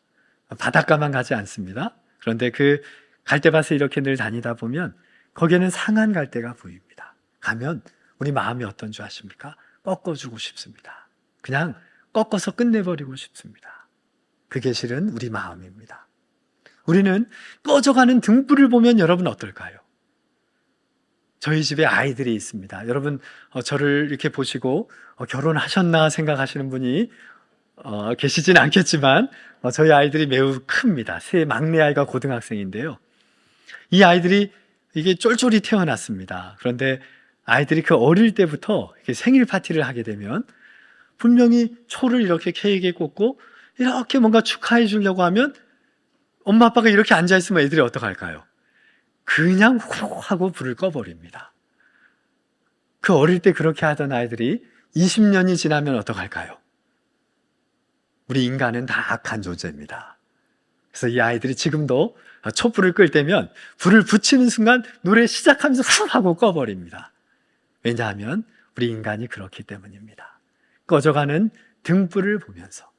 바닷가만 가지 않습니다. 그런데 그 갈대밭에 이렇게 늘 다니다 보면 거기에는 상한 갈대가 보입니다. 가면 우리 마음이 어떤 줄 아십니까? 꺾어주고 싶습니다. 그냥 꺾어서 끝내버리고 싶습니다. 그게 실은 우리 마음입니다. 우리는 꺼져가는 등불을 보면 여러분 어떨까요? 저희 집에 아이들이 있습니다. 여러분, 저를 이렇게 보시고 결혼하셨나 생각하시는 분이 계시진 않겠지만 저희 아이들이 매우 큽니다. 세 막내 아이가 고등학생인데요. 이 아이들이 이게 쫄쫄이 태어났습니다. 그런데 아이들이 그 어릴 때부터 이렇게 생일 파티를 하게 되면 분명히 초를 이렇게 케이크에 꽂고 이렇게 뭔가 축하해 주려고 하면 엄마 아빠가 이렇게 앉아있으면 애들이 어떡할까요? 그냥 후 하고 불을 꺼버립니다. 그 어릴 때 그렇게 하던 아이들이 20년이 지나면 어떡할까요? 우리 인간은 다 악한 존재입니다. 그래서 이 아이들이 지금도 촛불을 끌 때면 불을 붙이는 순간 노래 시작하면서 후 하고 꺼버립니다. 왜냐하면 우리 인간이 그렇기 때문입니다. 꺼져가는 등불을 보면서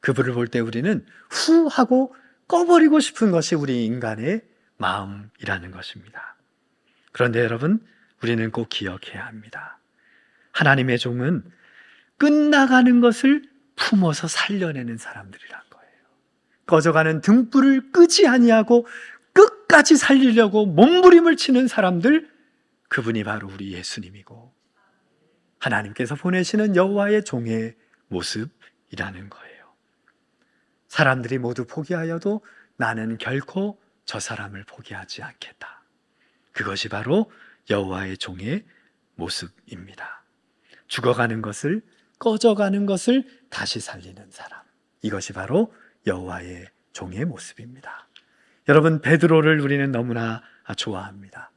그 불을 볼 때 우리는 후 하고 꺼버리고 싶은 것이 우리 인간의 마음이라는 것입니다. 그런데 여러분, 우리는 꼭 기억해야 합니다. 하나님의 종은 끝나가는 것을 품어서 살려내는 사람들이란 거예요. 꺼져가는 등불을 끄지 아니하고 끝까지 살리려고 몸부림을 치는 사람들, 그분이 바로 우리 예수님이고 하나님께서 보내시는 여호와의 종의 모습이라는 거예요. 사람들이 모두 포기하여도 나는 결코 저 사람을 포기하지 않겠다. 그것이 바로 여호와의 종의 모습입니다. 죽어가는 것을, 꺼져가는 것을 다시 살리는 사람, 이것이 바로 여호와의 종의 모습입니다. 여러분, 베드로를 우리는 너무나 좋아합니다.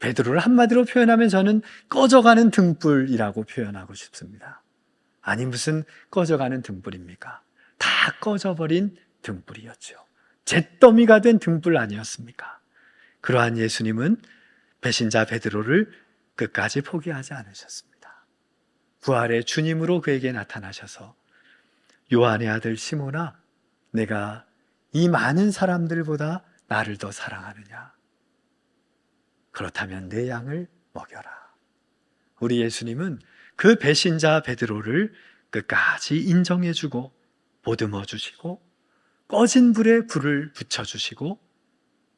베드로를 한마디로 표현하면 저는 꺼져가는 등불이라고 표현하고 싶습니다. 아니, 무슨 꺼져가는 등불입니까? 다 꺼져버린 등불이었죠. 잿더미가 된 등불 아니었습니까? 그러한 예수님은 배신자 베드로를 끝까지 포기하지 않으셨습니다. 부활의 주님으로 그에게 나타나셔서 요한의 아들 시몬아, 내가 이 많은 사람들보다 나를 더 사랑하느냐? 그렇다면 내 양을 먹여라. 우리 예수님은 그 배신자 베드로를 끝까지 인정해주고 보듬어 주시고 꺼진 불에 불을 붙여주시고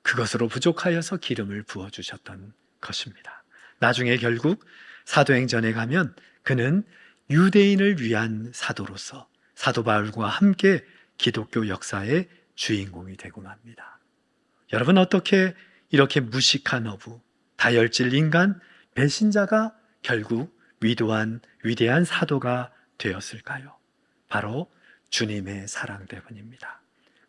그것으로 부족하여서 기름을 부어주셨던 것입니다. 나중에 결국 사도행전에 가면 그는 유대인을 위한 사도로서 사도 바울과 함께 기독교 역사의 주인공이 되고 맙니다. 여러분, 어떻게 이렇게 무식한 어부, 다혈질 인간, 배신자가 결국 위대한 사도가 되었을까요? 바로 주님의 사랑 때문입니다.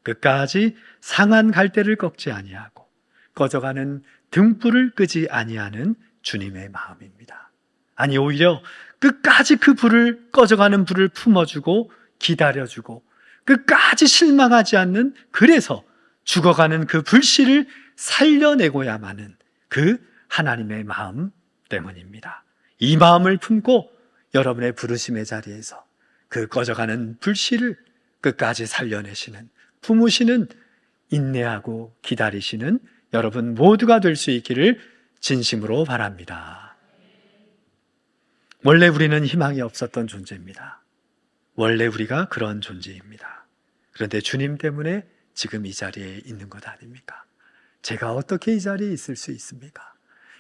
끝까지 상한 갈대를 꺾지 아니하고 꺼져가는 등불을 끄지 아니하는 주님의 마음입니다. 아니, 오히려 끝까지 그 불을, 꺼져가는 불을 품어주고 기다려주고 끝까지 실망하지 않는, 그래서 죽어가는 그 불씨를 살려내고야만은 그 하나님의 마음 때문입니다. 이 마음을 품고 여러분의 부르심의 자리에서 그 꺼져가는 불씨를 끝까지 살려내시는, 품으시는, 인내하고 기다리시는 여러분 모두가 될 수 있기를 진심으로 바랍니다. 원래 우리는 희망이 없었던 존재입니다. 원래 우리가 그런 존재입니다. 그런데 주님 때문에 지금 이 자리에 있는 것 아닙니까? 제가 어떻게 이 자리에 있을 수 있습니까?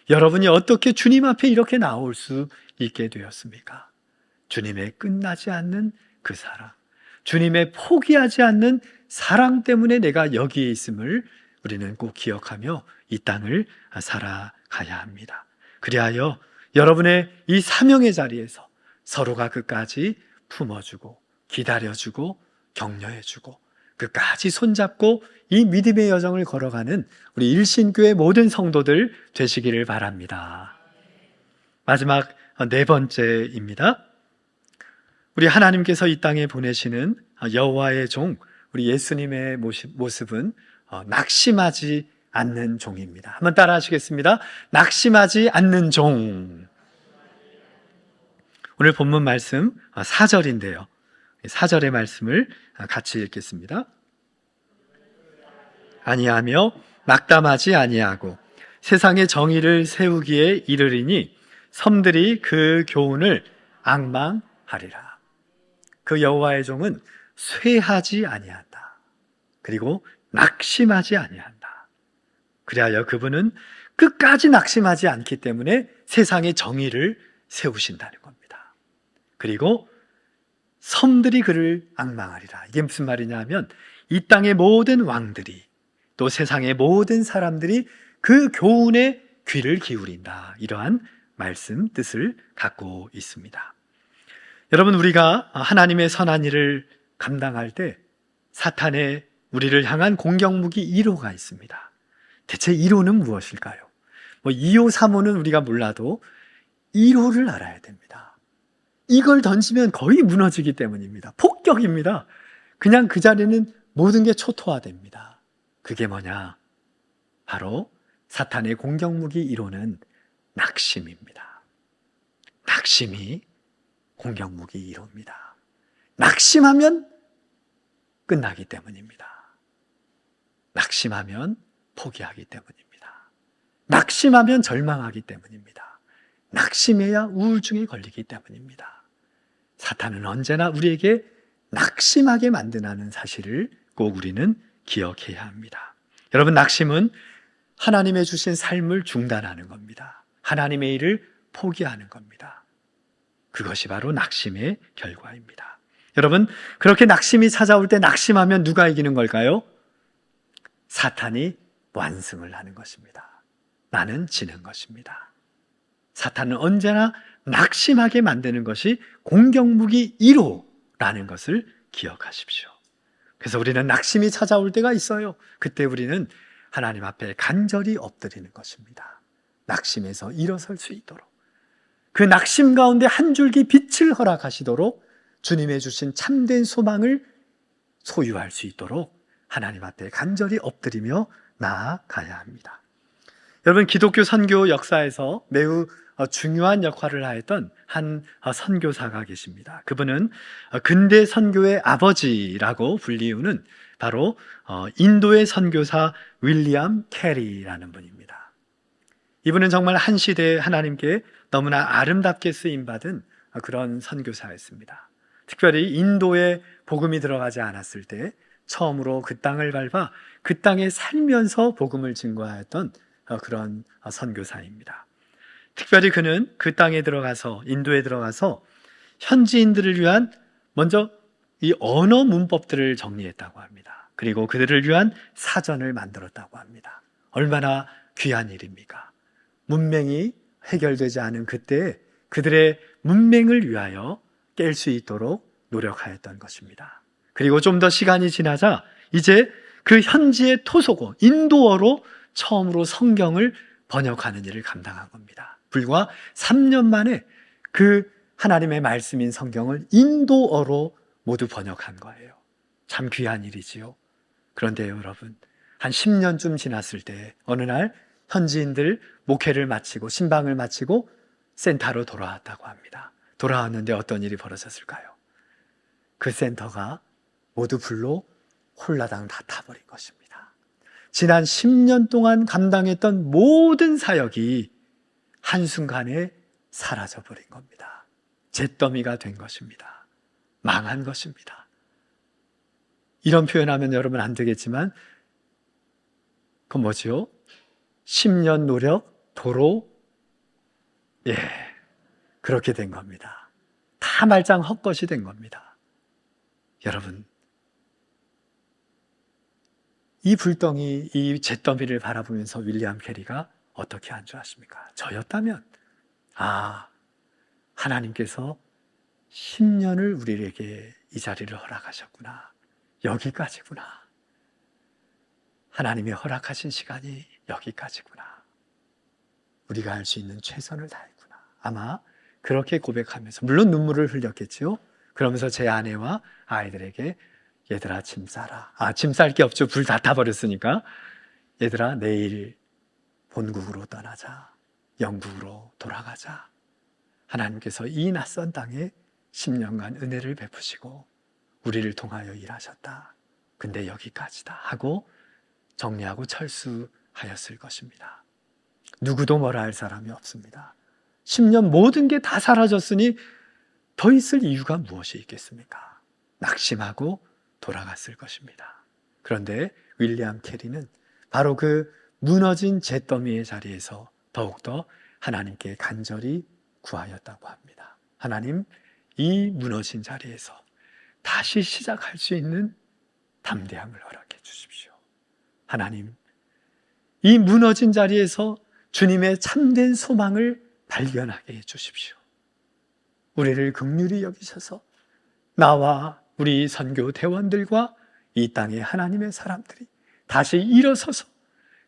여러분이 어떻게 주님 앞에 이렇게 나올 수 있게 되었습니까? 주님의 끝나지 않는 그 사랑, 주님의 포기하지 않는 사랑 때문에 내가 여기에 있음을 우리는 꼭 기억하며 이 땅을 살아가야 합니다. 그리하여 여러분의 이 사명의 자리에서 서로가 끝까지 품어주고 기다려주고 격려해주고 끝까지 손잡고 이 믿음의 여정을 걸어가는 우리 일신교회 모든 성도들 되시기를 바랍니다. 마지막 네 번째입니다. 우리 하나님께서 이 땅에 보내시는 여호와의 종, 우리 예수님의 모습은 낙심하지 않는 종입니다. 한번 따라 하시겠습니다. 낙심하지 않는 종. 오늘 본문 말씀 4절인데요. 4절의 말씀을 같이 읽겠습니다. 아니하며 낙담하지 아니하고 세상의 정의를 세우기에 이르리니 섬들이 그 교훈을 앙망하리라. 그 여호와의 종은 쇠하지 아니한다. 그리고 낙심하지 아니한다. 그리하여 그분은 끝까지 낙심하지 않기 때문에 세상의 정의를 세우신다는 겁니다. 그리고 섬들이 그를 앙망하리라. 이게 무슨 말이냐 하면 이 땅의 모든 왕들이 또 세상의 모든 사람들이 그 교훈에 귀를 기울인다. 이러한 말씀 뜻을 갖고 있습니다. 여러분, 우리가 하나님의 선한 일을 감당할 때 사탄의 우리를 향한 공격무기 1호가 있습니다. 대체 1호는 무엇일까요? 2호, 3호는 우리가 몰라도 1호를 알아야 됩니다. 이걸 던지면 거의 무너지기 때문입니다. 폭격입니다. 그냥 그 자리는 모든 게 초토화됩니다. 그게 뭐냐? 바로 사탄의 공격무기 1호는 낙심입니다. 낙심이 공격무기 1호입니다. 낙심하면 끝나기 때문입니다. 낙심하면 포기하기 때문입니다. 낙심하면 절망하기 때문입니다. 낙심해야 우울증에 걸리기 때문입니다. 사탄은 언제나 우리에게 낙심하게 만드는 사실을 꼭 우리는 기억해야 합니다. 여러분, 낙심은 하나님의 주신 삶을 중단하는 겁니다. 하나님의 일을 포기하는 겁니다. 그것이 바로 낙심의 결과입니다. 여러분, 그렇게 낙심이 찾아올 때 낙심하면 누가 이기는 걸까요? 사탄이 완승을 하는 것입니다. 나는 지는 것입니다. 사탄은 언제나 낙심하게 만드는 것이 공격무기 1호라는 것을 기억하십시오. 그래서 우리는 낙심이 찾아올 때가 있어요. 그때 우리는 하나님 앞에 간절히 엎드리는 것입니다. 낙심에서 일어설 수 있도록, 그 낙심 가운데 한 줄기 빛을 허락하시도록 주님의 주신 참된 소망을 소유할 수 있도록 하나님 앞에 간절히 엎드리며 나아가야 합니다. 여러분, 기독교 선교 역사에서 매우 중요한 역할을 하였던 한 선교사가 계십니다. 그분은 근대 선교의 아버지라고 불리우는 바로 인도의 선교사 윌리엄 캐리라는 분입니다. 이분은 정말 한 시대에 하나님께 너무나 아름답게 쓰임받은 그런 선교사였습니다. 특별히 인도에 복음이 들어가지 않았을 때 처음으로 그 땅을 밟아 그 땅에 살면서 복음을 증거하였던 그런 선교사입니다. 특별히 그는 그 땅에 들어가서, 인도에 들어가서 현지인들을 위한 먼저 이 언어 문법들을 정리했다고 합니다. 그리고 그들을 위한 사전을 만들었다고 합니다. 얼마나 귀한 일입니까? 문맹이 해결되지 않은 그때 그들의 문맹을 위하여 깰 수 있도록 노력하였던 것입니다. 그리고 좀 더 시간이 지나자 이제 그 현지의 토속어, 인도어로 처음으로 성경을 번역하는 일을 감당한 겁니다. 불과 3년 만에 그 하나님의 말씀인 성경을 인도어로 모두 번역한 거예요. 참 귀한 일이지요. 그런데 여러분, 한 10년쯤 지났을 때 어느 날 현지인들 목회를 마치고 신방을 마치고 센터로 돌아왔다고 합니다. 돌아왔는데 어떤 일이 벌어졌을까요? 그 센터가 모두 불로 홀라당 다 타버린 것입니다. 지난 10년 동안 감당했던 모든 사역이 한순간에 사라져버린 겁니다. 잿더미가 된 것입니다. 망한 것입니다. 이런 표현하면 여러분 안 되겠지만 그건 뭐지요? 10년 노력, 도로, 그렇게 된 겁니다. 다 말짱 헛것이 된 겁니다. 여러분, 이 불덩이, 이 잿더미를 바라보면서 윌리엄 캐리가 어떻게 한 줄 아십니까? 저였다면, 하나님께서 10년을 우리에게 이 자리를 허락하셨구나. 여기까지구나. 하나님이 허락하신 시간이 여기까지구나. 우리가 할 수 있는 최선을 다했구나. 아마 그렇게 고백하면서, 물론 눈물을 흘렸겠죠. 그러면서 제 아내와 아이들에게 얘들아 짐 싸라. 짐 쌀 게 없죠. 불 다 타버렸으니까. 얘들아 내일 본국으로 떠나자. 영국으로 돌아가자. 하나님께서 이 낯선 땅에 10년간 은혜를 베푸시고 우리를 통하여 일하셨다. 근데 여기까지다 하고 정리하고 철수하였을 것입니다. 누구도 뭐라 할 사람이 없습니다. 10년 모든 게 다 사라졌으니 더 있을 이유가 무엇이 있겠습니까? 낙심하고 돌아갔을 것입니다. 그런데 윌리엄 캐리는 바로 그 무너진 잿더미의 자리에서 더욱더 하나님께 간절히 구하였다고 합니다. 하나님, 이 무너진 자리에서 다시 시작할 수 있는 담대함을 허락해 주십시오. 하나님, 이 무너진 자리에서 주님의 참된 소망을 발견하게 해 주십시오. 우리를 긍휼히 여기셔서 나와 우리 선교 대원들과 이 땅의 하나님의 사람들이 다시 일어서서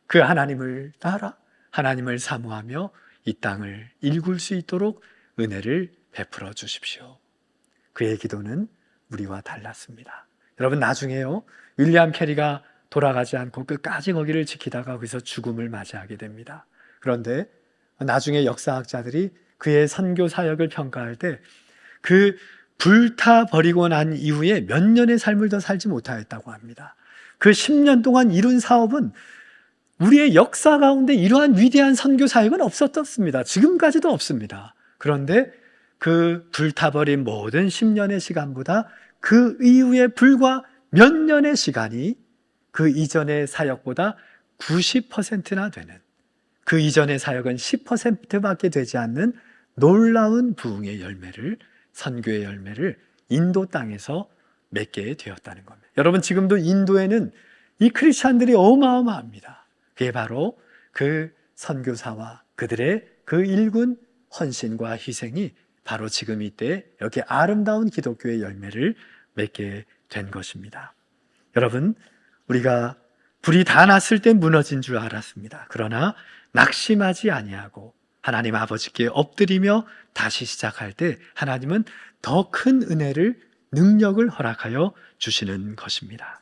그 하나님을 따라 하나님을 사모하며 이 땅을 일굴 수 있도록 은혜를 베풀어 주십시오. 그의 기도는 우리와 달랐습니다. 여러분, 나중에요, 윌리엄 캐리가 돌아가지 않고 끝까지 거기를 지키다가 거기서 죽음을 맞이하게 됩니다. 그런데 나중에 역사학자들이 그의 선교 사역을 평가할 때 그 불타버리고 난 이후에 몇 년의 삶을 더 살지 못하였다고 합니다. 그 10년 동안 이룬 사업은 우리의 역사 가운데 이러한 위대한 선교 사역은 없었습니다. 지금까지도 없습니다. 그런데 그 불타버린 모든 10년의 시간보다 그 이후에 불과 몇 년의 시간이 그 이전의 사역보다 90%나 되는, 그 이전의 사역은 10%밖에 되지 않는 놀라운 부흥의 열매를, 선교의 열매를 인도 땅에서 맺게 되었다는 겁니다. 여러분, 지금도 인도에는 이 크리스찬들이 어마어마합니다. 그게 바로 그 선교사와 그들의 그 일군 헌신과 희생이 바로 지금 이때 이렇게 아름다운 기독교의 열매를 맺게 된 것입니다. 여러분, 우리가 불이 다 났을 때 무너진 줄 알았습니다. 그러나 낙심하지 아니하고 하나님 아버지께 엎드리며 다시 시작할 때 하나님은 더 큰 은혜를, 능력을 허락하여 주시는 것입니다.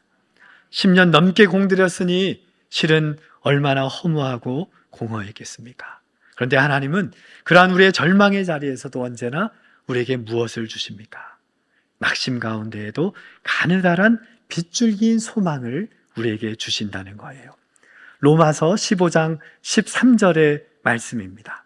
10년 넘게 공들였으니 실은 얼마나 허무하고 공허했겠습니까? 그런데 하나님은 그러한 우리의 절망의 자리에서도 언제나 우리에게 무엇을 주십니까? 낙심 가운데에도 가느다란 빗줄기인 소망을 우리에게 주신다는 거예요. 로마서 15장 13절의 말씀입니다.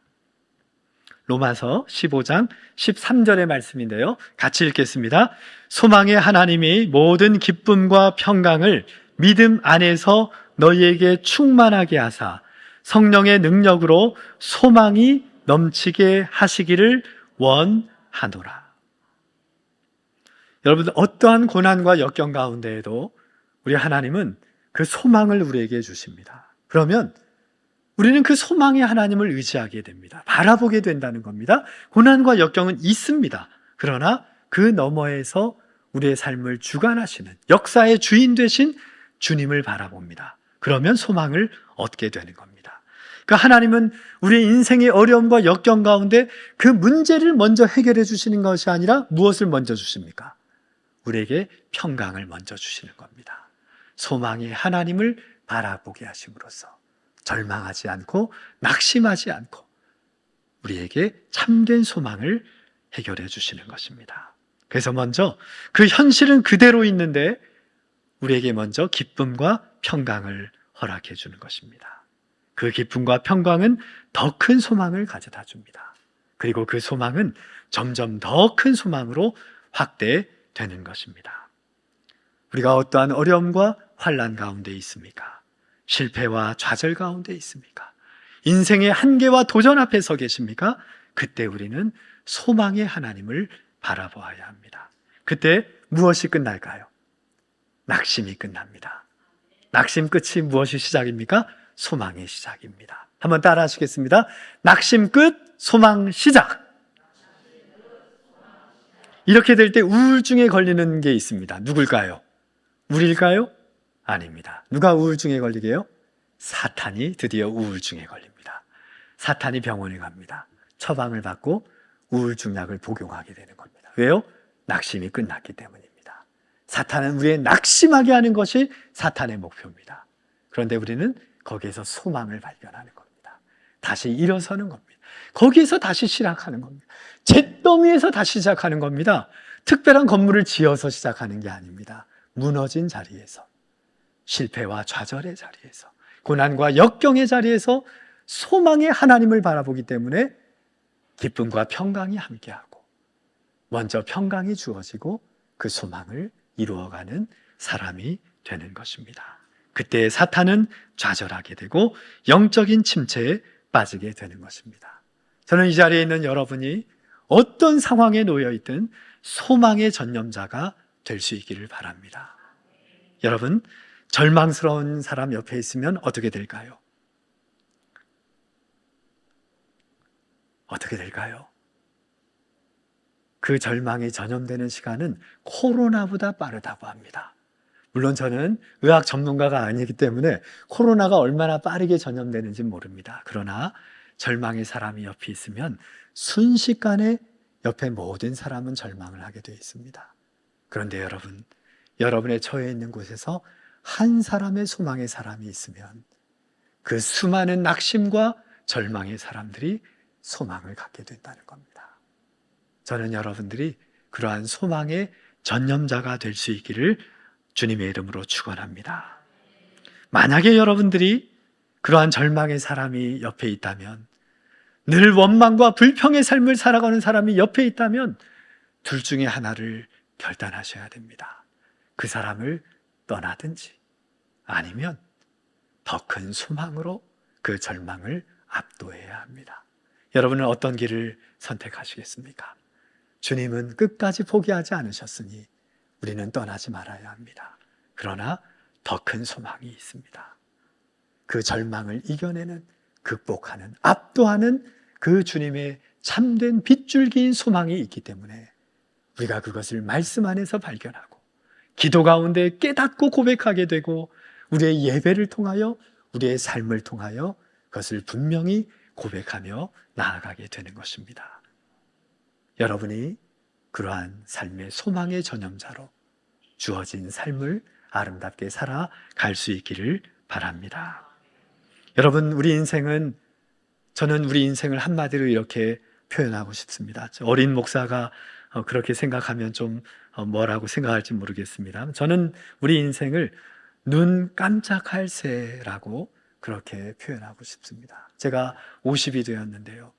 로마서 15장 13절의 말씀인데요. 같이 읽겠습니다. 소망의 하나님이 모든 기쁨과 평강을 믿음 안에서 너희에게 충만하게 하사 성령의 능력으로 소망이 넘치게 하시기를 원하노라. 여러분, 어떠한 고난과 역경 가운데에도 우리 하나님은 그 소망을 우리에게 주십니다. 그러면 우리는 그 소망의 하나님을 의지하게 됩니다. 바라보게 된다는 겁니다. 고난과 역경은 있습니다. 그러나 그 너머에서 우리의 삶을 주관하시는, 역사의 주인 되신 주님을 바라봅니다. 그러면 소망을 얻게 되는 겁니다. 그 하나님은 우리의 인생의 어려움과 역경 가운데 그 문제를 먼저 해결해 주시는 것이 아니라 무엇을 먼저 주십니까? 우리에게 평강을 먼저 주시는 겁니다. 소망의 하나님을 바라보게 하심으로써 절망하지 않고 낙심하지 않고 우리에게 참된 소망을 해결해 주시는 것입니다. 그래서 먼저 그 현실은 그대로 있는데 우리에게 먼저 기쁨과 평강을 허락해 주는 것입니다. 그 기쁨과 평강은 더 큰 소망을 가져다 줍니다. 그리고 그 소망은 점점 더 큰 소망으로 확대되는 것입니다. 우리가 어떠한 어려움과 환난 가운데 있습니까? 실패와 좌절 가운데 있습니까? 인생의 한계와 도전 앞에 서 계십니까? 그때 우리는 소망의 하나님을 바라보아야 합니다. 그때 무엇이 끝날까요? 낙심이 끝납니다. 낙심 끝이 무엇이 시작입니까? 소망의 시작입니다. 한번 따라 하시겠습니다. 낙심 끝, 소망 시작. 이렇게 될 때 우울증에 걸리는 게 있습니다. 누굴까요? 우리일까요? 아닙니다. 누가 우울증에 걸리게 해요? 사탄이 드디어 우울증에 걸립니다. 사탄이 병원에 갑니다. 처방을 받고 우울증 약을 복용하게 되는 겁니다. 왜요? 낙심이 끝났기 때문입니다. 사탄은 우리의 낙심하게 하는 것이 사탄의 목표입니다. 그런데 우리는 거기에서 소망을 발견하는 겁니다. 다시 일어서는 겁니다. 거기에서 다시 시작하는 겁니다. 잿더미에서 다시 시작하는 겁니다. 특별한 건물을 지어서 시작하는 게 아닙니다. 무너진 자리에서, 실패와 좌절의 자리에서, 고난과 역경의 자리에서 소망의 하나님을 바라보기 때문에 기쁨과 평강이 함께하고 먼저 평강이 주어지고 그 소망을 이루어가는 사람이 되는 것입니다. 그때 사탄은 좌절하게 되고 영적인 침체에 빠지게 되는 것입니다. 저는 이 자리에 있는 여러분이 어떤 상황에 놓여 있든 소망의 전념자가 될 수 있기를 바랍니다. 여러분, 절망스러운 사람 옆에 있으면 어떻게 될까요? 어떻게 될까요? 그 절망이 전염되는 시간은 코로나보다 빠르다고 합니다. 물론 저는 의학 전문가가 아니기 때문에 코로나가 얼마나 빠르게 전염되는지 모릅니다. 그러나 절망의 사람이 옆에 있으면 순식간에 옆에 모든 사람은 절망을 하게 되어 있습니다. 그런데 여러분, 여러분의 처해 있는 곳에서 한 사람의 소망의 사람이 있으면 그 수많은 낙심과 절망의 사람들이 소망을 갖게 된다는 겁니다. 저는 여러분들이 그러한 소망의 전념자가 될 수 있기를 주님의 이름으로 축원합니다. 만약에 여러분들이 그러한 절망의 사람이 옆에 있다면, 늘 원망과 불평의 삶을 살아가는 사람이 옆에 있다면 둘 중에 하나를 결단하셔야 됩니다. 그 사람을 떠나든지 아니면 더 큰 소망으로 그 절망을 압도해야 합니다. 여러분은 어떤 길을 선택하시겠습니까? 주님은 끝까지 포기하지 않으셨으니 우리는 떠나지 말아야 합니다. 그러나 더 큰 소망이 있습니다. 그 절망을 이겨내는, 극복하는, 압도하는 그 주님의 참된 빗줄기인 소망이 있기 때문에 우리가 그것을 말씀 안에서 발견하고 기도 가운데 깨닫고 고백하게 되고 우리의 예배를 통하여, 우리의 삶을 통하여 그것을 분명히 고백하며 나아가게 되는 것입니다. 여러분이 그러한 삶의 소망의 전념자로 주어진 삶을 아름답게 살아갈 수 있기를 바랍니다. 여러분, 저는 우리 인생을 한마디로 이렇게 표현하고 싶습니다. 어린 목사가 그렇게 생각하면 좀 뭐라고 생각할지 모르겠습니다. 저는 우리 인생을 눈 깜짝할 새라고 그렇게 표현하고 싶습니다. 제가 50이 되었는데요.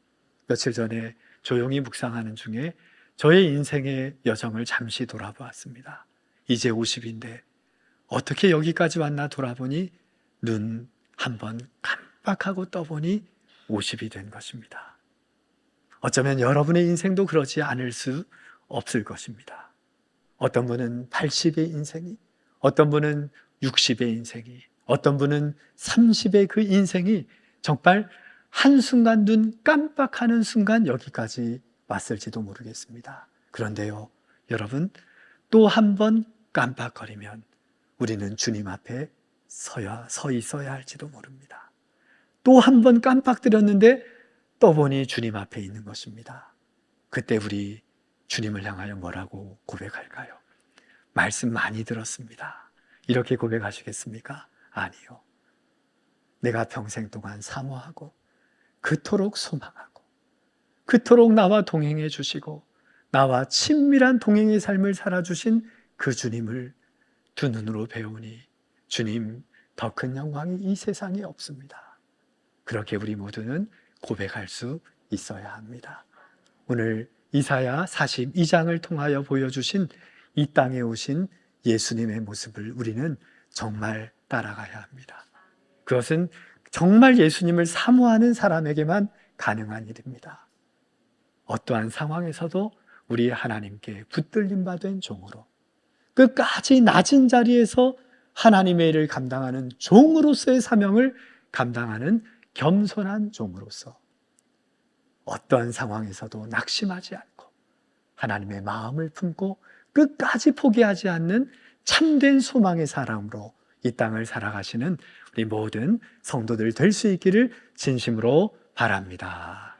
며칠 전에 조용히 묵상하는 중에 저의 인생의 여정을 잠시 돌아보았습니다. 이제 50인데 어떻게 여기까지 왔나 돌아보니 눈 한번 깜빡하고 떠보니 50이 된 것입니다. 어쩌면 여러분의 인생도 그러지 않을 수 없을 것입니다. 어떤 분은 80의 인생이, 어떤 분은 60의 인생이, 어떤 분은 30의 그 인생이 정말 한순간 눈 깜빡하는 순간 여기까지 왔을지도 모르겠습니다. 그런데요, 여러분, 또 한 번 깜빡거리면 우리는 주님 앞에 서 있어야 할지도 모릅니다. 또 한 번 깜빡들였는데 떠보니 주님 앞에 있는 것입니다. 그때 우리 주님을 향하여 뭐라고 고백할까요? 말씀 많이 들었습니다. 이렇게 고백하시겠습니까? 아니요. 내가 평생 동안 사모하고 그토록 소망하고 그토록 나와 동행해 주시고 나와 친밀한 동행의 삶을 살아주신 그 주님을 두 눈으로 배우니 주님, 더 큰 영광이 이 세상에 없습니다. 그렇게 우리 모두는 고백할 수 있어야 합니다. 오늘 이사야 42장을 통하여 보여주신 이 땅에 오신 예수님의 모습을 우리는 정말 따라가야 합니다. 그것은 정말 예수님을 사모하는 사람에게만 가능한 일입니다. 어떠한 상황에서도 우리 하나님께 붙들림 받은 종으로 끝까지 낮은 자리에서 하나님의 일을 감당하는 종으로서의 사명을 감당하는 겸손한 종으로서 어떠한 상황에서도 낙심하지 않고 하나님의 마음을 품고 끝까지 포기하지 않는 참된 소망의 사람으로 이 땅을 살아가시는 우리 모든 성도들 될 수 있기를 진심으로 바랍니다.